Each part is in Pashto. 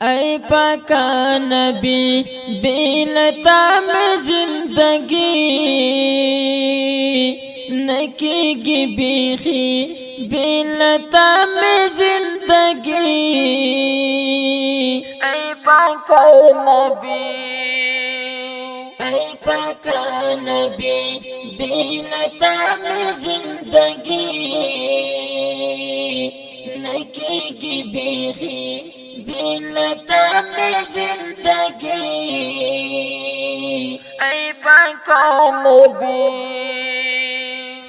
اے پاکا نبی بیلتا میں زندگی نکیگی بیخی بیلتا میں زندگی اے پاکا نبی بیلتا میں زندگی نکیگی بیخی بیلتا میں زندگی اے پاکا نبی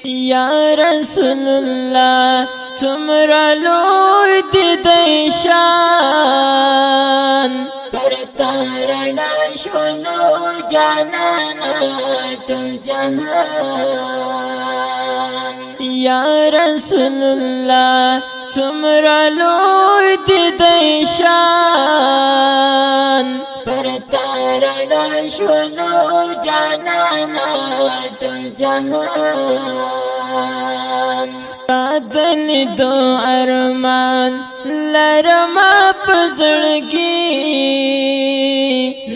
یا رسول اللہ تمرا لوی دی شان پر تارنا شنو جانانا ټول جہان یا رسول اللہ تمرا لوی دی شان پر تارنا شنو جانانا ټول جہان سادل دو ارمان لرما پزړګي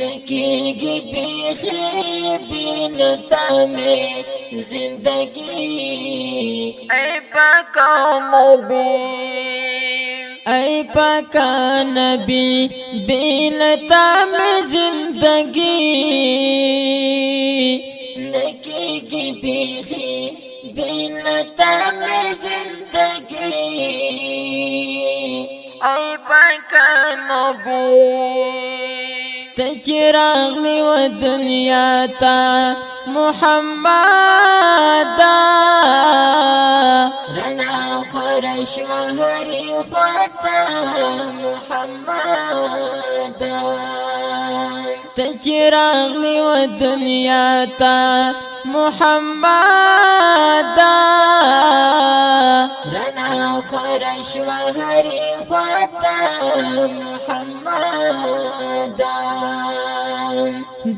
لکیږي بیخي بینتا میں زندگی اے پاکا نبی بیلتا میں زندگی نکیگی بیخی بیلتا میں زندگی اے پاکا نبی تچراغ لی و دنیا تا محمد رنا خورش و هری فتا محمد تچراغ لی و دنیا تا محمد رنا خورش و هری فتا محمد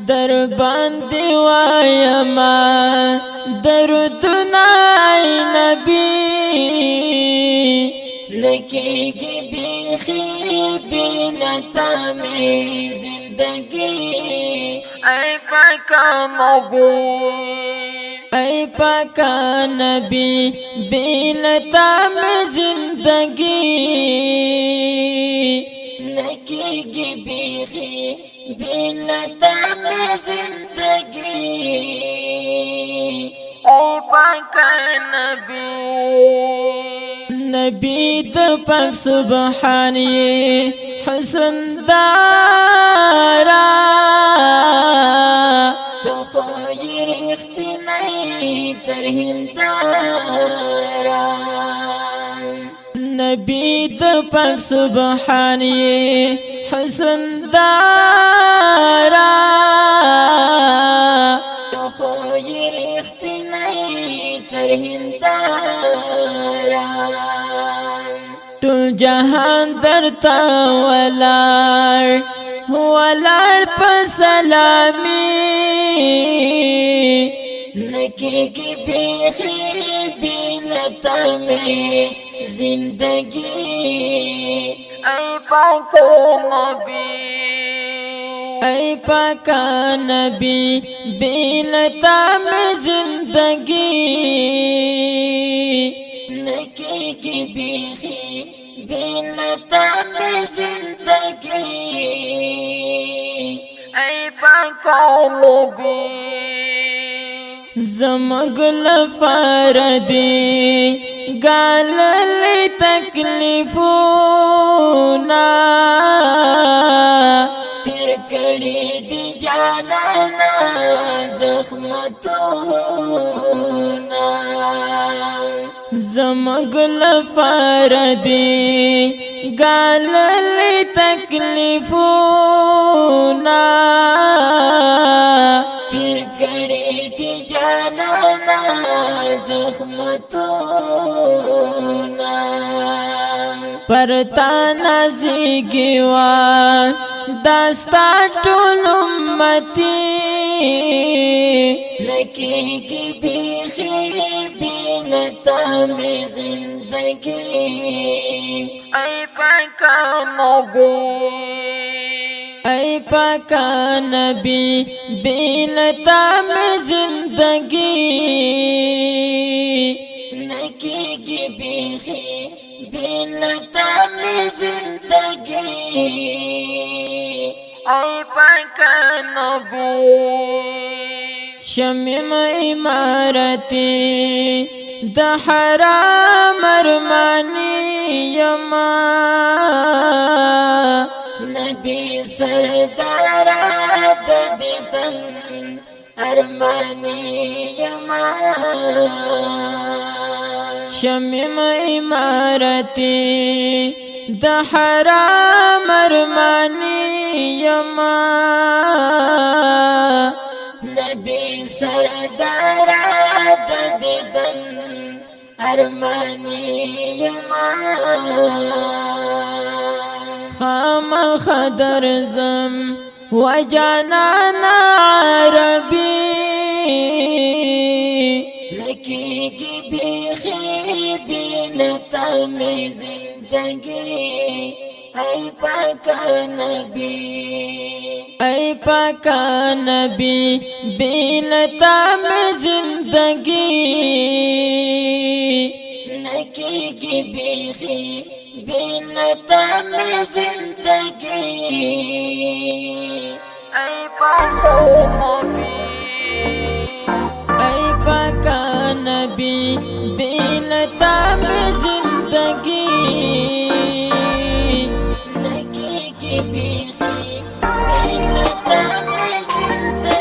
در باندې وایما دردنا ای نبی لکیږي بیخي بینتا میں زندگی اے پاکا نبی بیلتا میں زندگی نکیگی بیخی بیلتا میں زندگی اے پاکا نبی د پاک سبحانی حسن دارا تو خیر اختنائی تر ہندارا نبی د پاک سبحانی حسن دارا تو خیر اختنائی تر ہندارا ټول جهان درتا ولار په سلامي نکیږي بیخي بینتا میں زندگی اے پاکا نبی بیلتا میں زندگی نکیگی بیخی بیلتا میں زندگی اے پاکا نبی زمگ لفاردی گاللی تکلیفونا تیر کڑی دی جانانا زخمتونا زمگ لفاردی گاللی تکلیفونا تیر کڑی دی جانانا زخمتونا پرتا نازیگیوان داستا ټول امتی لکیږي بیخي بینتا میں زندگی اے پاکا نبی اے پاکا نبی بیلتا میں زندگی نکی گی بیخی بیلتا میں زندگی اے پاکا نبی شمیم عمارتی د حرام ارمانی یما نبی سردارات دیدن ارمانی یما شمیم عمارتی د حرام ارمانی یما نبی سردارات دیدن ارمانی یما خام خدر زم و جانانا عربی لکی کی بیخی بینتا میں زندگی اے پاکا نبی اے پاکا نبی بیلتا میں زندگی نکی کی بیخی بیلتا میں زندگی اے پاکا نبی اے پاکا نبی بیلتا میں زندگی نکی کی بیخی بیلتا میں زندگی